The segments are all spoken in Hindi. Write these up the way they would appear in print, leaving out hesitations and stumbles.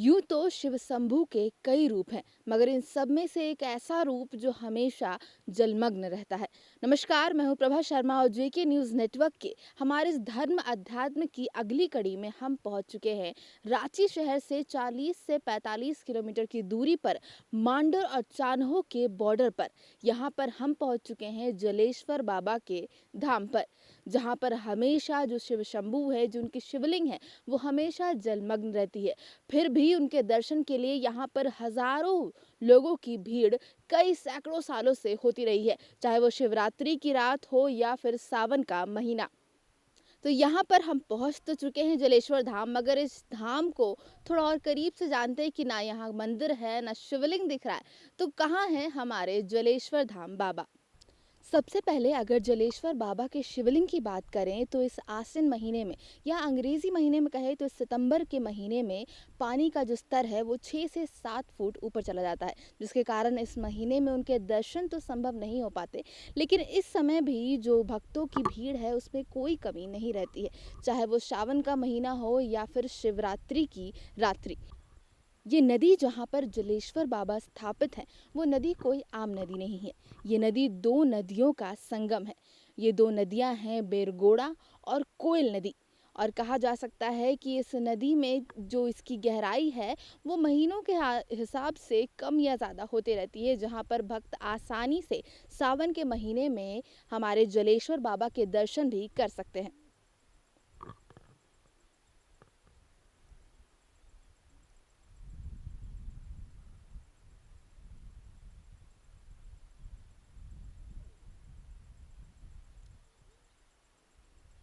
यूं तो शिव शंभू के कई रूप हैं, मगर इन सब में से एक ऐसा रूप जो हमेशा जलमग्न रहता है। नमस्कार, मैं हूं प्रभा शर्मा और जेके न्यूज नेटवर्क के हमारे इस धर्म अध्यात्म की अगली कड़ी में हम पहुंच चुके हैं रांची शहर से 40 से 45 किलोमीटर की दूरी पर मांडर और चान्हो के बॉर्डर पर। यहाँ पर हम पहुंच चुके हैं जलेश्वर बाबा के धाम पर, जहाँ पर हमेशा जो शिव शंभू है, जो उनकी शिवलिंग है, वो हमेशा जलमग्न रहती है। फिर भी उनके दर्शन के लिए यहाँ पर हजारों लोगों की भीड़ कई सैकड़ों सालों से होती रही है, चाहे वो शिवरात्रि की रात हो या फिर सावन का महीना। तो यहाँ पर हम पहुंच तो चुके हैं जलेश्वर धाम, मगर इस धाम को थोड़ा और करीब से जानते हैं कि ना यहाँ मंदिर है ना शिवलिंग दिख रहा है। तो कहाँ है हमारे जलेश्वर धाम बाबा। सबसे पहले अगर जलेश्वर बाबा के शिवलिंग की बात करें तो इस आसिन महीने में या अंग्रेजी महीने में कहें तो इस सितंबर के महीने में पानी का जो स्तर है वो 6 से 7 फुट ऊपर चला जाता है, जिसके कारण इस महीने में उनके दर्शन तो संभव नहीं हो पाते। लेकिन इस समय भी जो भक्तों की भीड़ है उसमें कोई कमी नहीं रहती है, चाहे वो सावन का महीना हो या फिर शिवरात्रि की रात्रि। ये नदी जहाँ पर जलेश्वर बाबा स्थापित है, वो नदी कोई आम नदी नहीं है। ये नदी दो नदियों का संगम है। ये दो नदियाँ हैं बेरगोड़ा और कोयल नदी। और कहा जा सकता है कि इस नदी में जो इसकी गहराई है वो महीनों के हिसाब से कम या ज़्यादा होते रहती है, जहाँ पर भक्त आसानी से सावन के महीने में हमारे जलेश्वर बाबा के दर्शन भी कर सकते हैं।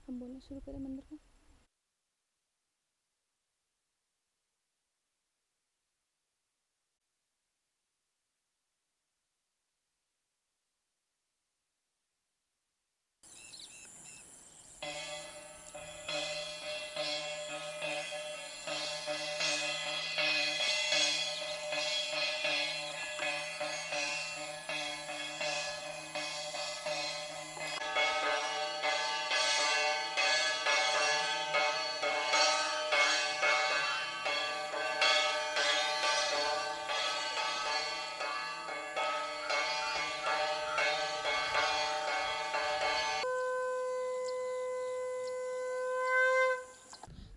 हम बोलना शुरू करें मंदिर का।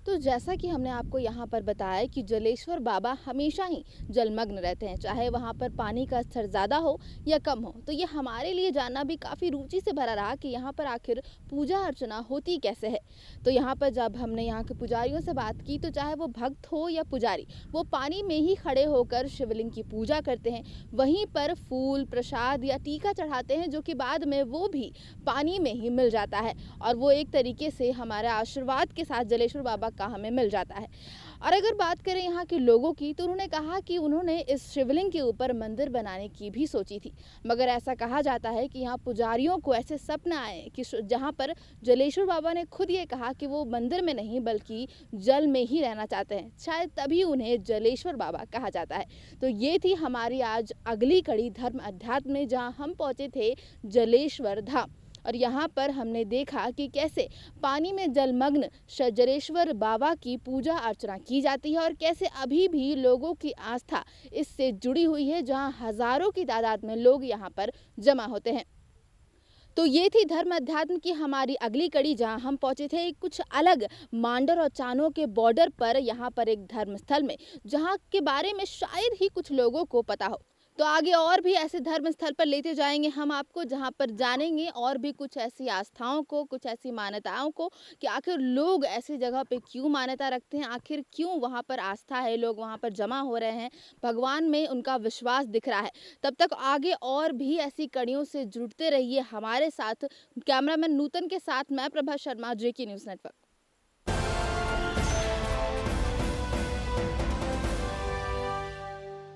तो जैसा कि हमने आपको यहाँ पर बताया कि जलेश्वर बाबा हमेशा ही जलमग्न रहते हैं, चाहे वहाँ पर पानी का स्तर ज़्यादा हो या कम हो। तो ये हमारे लिए जानना भी काफ़ी रुचि से भरा रहा कि यहाँ पर आखिर पूजा अर्चना होती कैसे है। तो यहाँ पर जब हमने यहाँ के पुजारियों से बात की तो चाहे वो भक्त हो या पुजारी, वो पानी में ही खड़े होकर शिवलिंग की पूजा करते हैं। वहीं पर फूल प्रसाद या टीका चढ़ाते हैं, जो कि बाद में वो भी पानी में ही मिल जाता है। और वो एक तरीके से हमारे आशीर्वाद के साथ जलेश्वर बाबा का हमें मिल जाता है। और अगर बात करें यहाँ के लोगों की तो उन्होंने कहा कि उन्होंने इस शिवलिंग के ऊपर मंदिर बनाने की भी सोची थी, मगर ऐसा कहा जाता है कि यहाँ पुजारियों को ऐसे सपना आए कि जहाँ पर जलेश्वर बाबा ने खुद ये कहा कि वो मंदिर में नहीं बल्कि जल में ही रहना चाहते हैं, शायद तभी उन्हें जलेश्वर बाबा कहा जाता है। तो ये थी हमारी आज अगली कड़ी धर्म अध्यात्म में, जहाँ हम पहुँचे थे जलेश्वर धाम। और यहाँ पर हमने देखा कि कैसे पानी में जलमग्न जलेश्वर बाबा की पूजा अर्चना की जाती है और कैसे अभी भी लोगों की आस्था इससे जुड़ी हुई है, जहाँ हजारों की तादाद में लोग यहाँ पर जमा होते हैं। तो ये थी धर्म अध्यात्म की हमारी अगली कड़ी, जहाँ हम पहुंचे थे कुछ अलग मांडर और चानो के बॉर्डर पर, यहाँ पर एक धर्म स्थल में, जहाँ के बारे में शायद ही कुछ लोगों को पता हो। तो आगे और भी ऐसे धर्म स्थल पर लेते जाएंगे हम आपको, जहाँ पर जानेंगे और भी कुछ ऐसी आस्थाओं को, कुछ ऐसी मान्यताओं को कि आखिर लोग ऐसी जगह पे क्यों मान्यता रखते हैं, आखिर क्यों वहाँ पर आस्था है, लोग वहाँ पर जमा हो रहे हैं, भगवान में उनका विश्वास दिख रहा है। तब तक आगे और भी ऐसी कड़ियों से जुड़ते रहिए हमारे साथ। कैमरामैन नूतन के साथ मैं प्रभा शर्मा, जेके न्यूज़ नेटवर्क।